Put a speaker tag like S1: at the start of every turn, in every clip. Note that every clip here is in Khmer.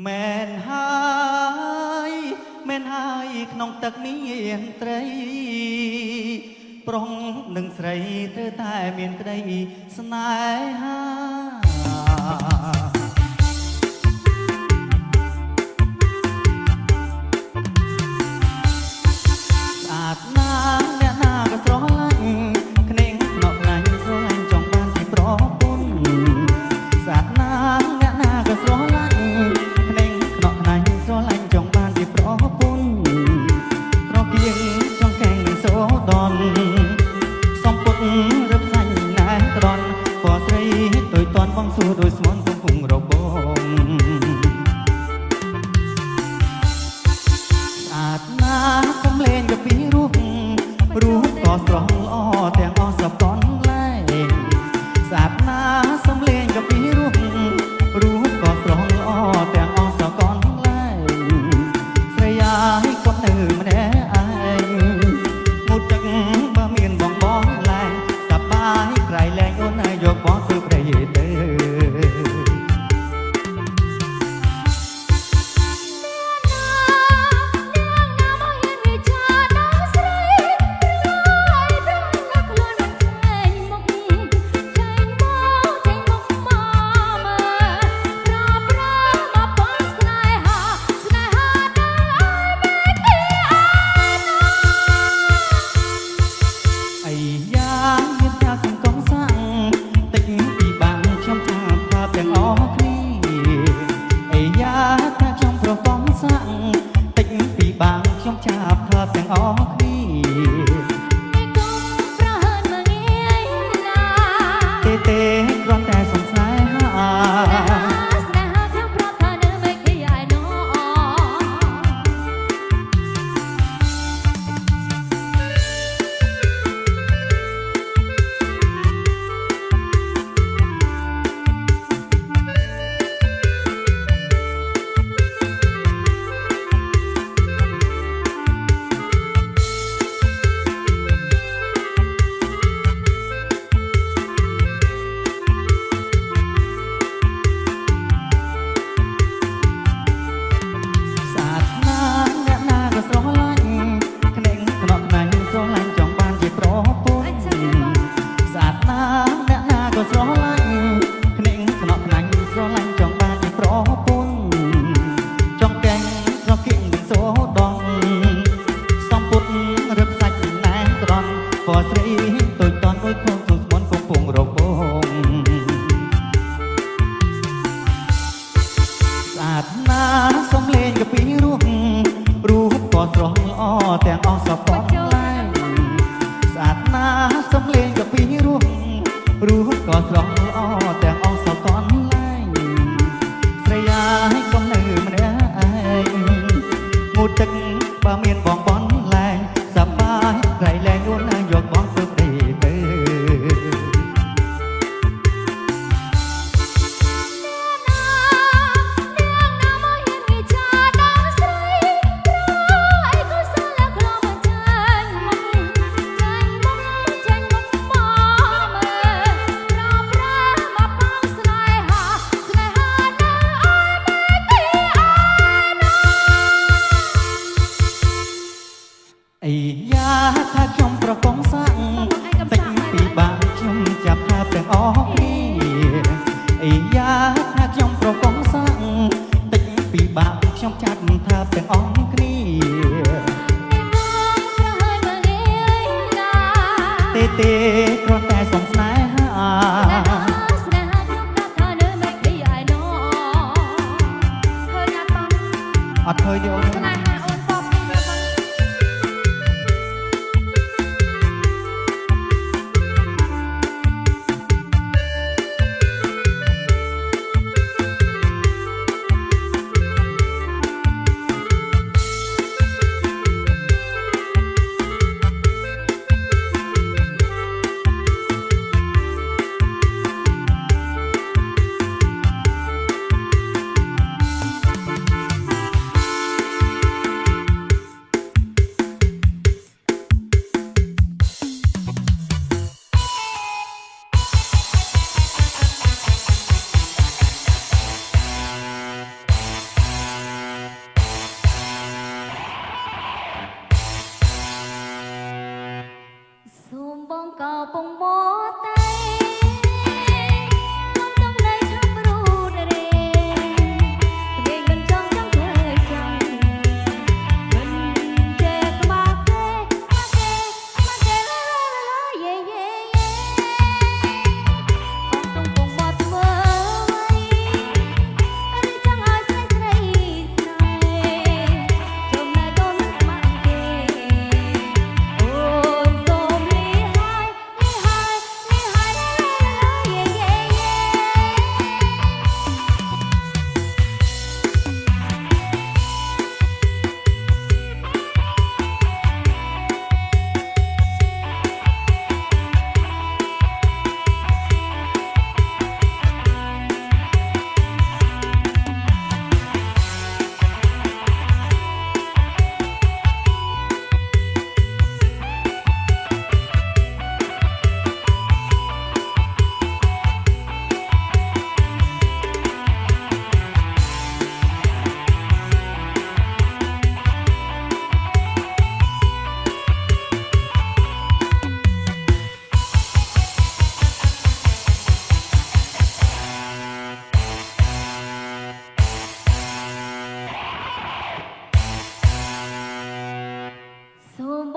S1: មែនហើយមែនហើយក្នុងទឹកមានត្រីប្រុងនិងស្រីត្រូវតែមានក្តីស្នេហាស្អាតណាស់អ្នកណាក៏ស្រឡាញ់ក្នេងភ្នក់ណាញ់ស្រឡាញ់ចង់បានជាប្រពន្ធស្អាតណាស់អ្នកណាក៏ស្រឡាញ់ក្នេងភ្នក់ណាញ់ស្រឡាញ់ចង់បានជាប្រពន្ធប្រគៀងចង់កែងនឹងសូដនសំពុតរឹបសាញ់ណែត្រន់ពណ៌ស្រីទុយតន់បងសួរដោយស្មន់កំពុងរបងស្អាតណាស់កំលេងក៏ពីរូបក៏ស្រស់ល្អទាំងអស់សពតនលែងស្អាតណាស់សំលេងក៏ពីរូបក៏ស្រស់ល្អទាំងអស់សពតនលែងស្រីអាយគាត់នៅម្នាក់ឯងមុតទឹកបើមានបងលែងសប្បាយក្រៃលែងអូនយកបងទៅប្រយទៅអត់ឃើញទេអូនស្នេហាអូនតបពីមើល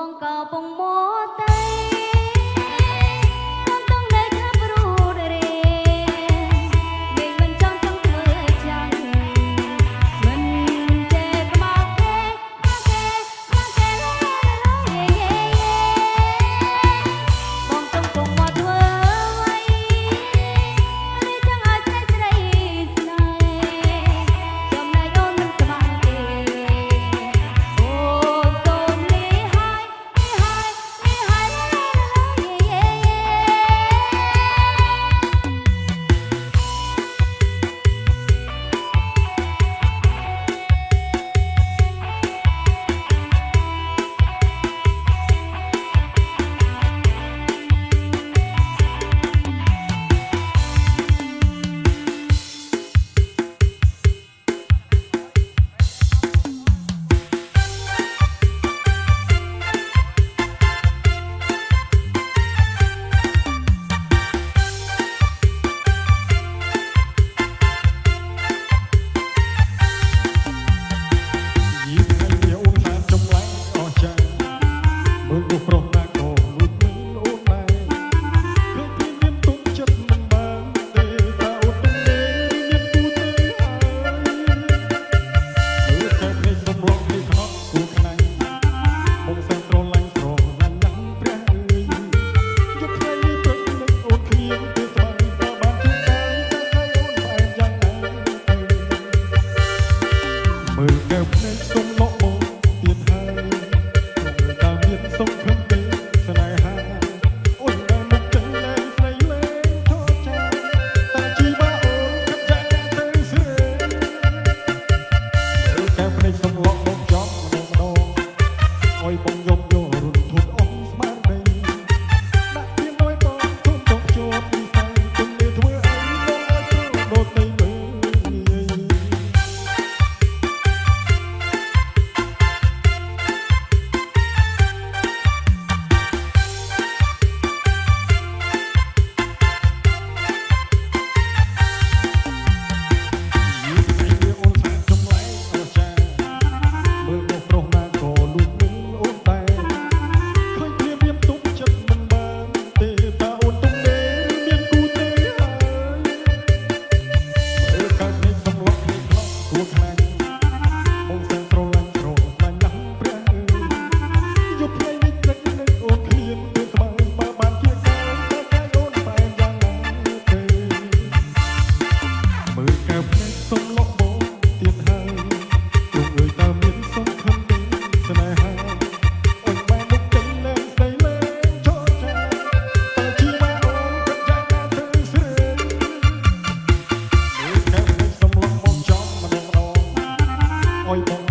S2: បងក៏ពងមកតែបងต้องនៅថាប្រូរេមេមិនចង់ធ្វើចាំងមិនចេះក្បោកគេមកគេយេបងต้องពងមកធ្វើអ្វីឬចង់ឲ្យស្រីស្រីស្នេហ៍ចំណែកអូនមិនស្បាយទេអូសូមលីហើយយេ
S3: យីថ្ងៃនេះអូនបានចម្លែកអស់ចាមើលរូបប្រុសណាក៏លួចមើលអូនដែរឃើញពីមានទុកចិត្តមិនបានទេតើអូនទំនេរមានគូទេហើយមើលតែភ្នែកសំឡងនេះខ្នក់គូខ្នាញ់មកសែនស្រឡាញ់ស្រឡាញ់ណាស់ព្រះអើយយកថ្ងៃនេះព្រឹកនឹកអូនគ្មានទេស្បានតើបានជួបកាយតែអូនបែបយ៉ាងណាមើលតែភ្នែកសំឡងមកទៀតហើយតើមានសុខខំទេស្នេហាអូនដែលមកចេញលែងស្រីលែងចោលចាតែជីវ៉ាអូនគិតចាក់ទៅស្រីមើលតែភ្នែកសំឡងមកចំម្ដងអុយបងយកយករត់ធុតអស់ស្មារតីដាក់ទៀនឲ្យបងធំចង់ជាប់ពីស្អីទំនេរធ្វើអីបងឲ្យព្រោះដូចទៅមើលងាយ យីថ្ងៃនេះអូនបានចម្លែកអស្ចារ្យមើលមកប្រុសណាក៏លួចមើលអូនដែរឃើញព្រាមមានទុកចិត្តមិនបានទេតើអូនទំនេរមានគូទេហើយមើលកាច់នេះសំឡងនេះខ្លោះគួរខ្លាញ់បងសែនស្រឡាញ់ស្រឡាញ់ណាស់ព្រះអើយយកថ្ងៃនេះព្រឹកនឹកអូនគ្មានទេស្បើបើបានជាកាយតែកាយអូនបែបយ៉ាងណាទេមើលកែវភ្នែកសំឡងបងទៀតហើយព្រោះអើយតើមានសុខខំទេស្នេហាអូនបានមកចេញលែងស្ដីលែងចោលចាតើជីវ៉ាអូនគិតយ៉ាងណាទៅស្រីមើលកែវភ្នែកសំឡងបងចំម្ដងអុយបង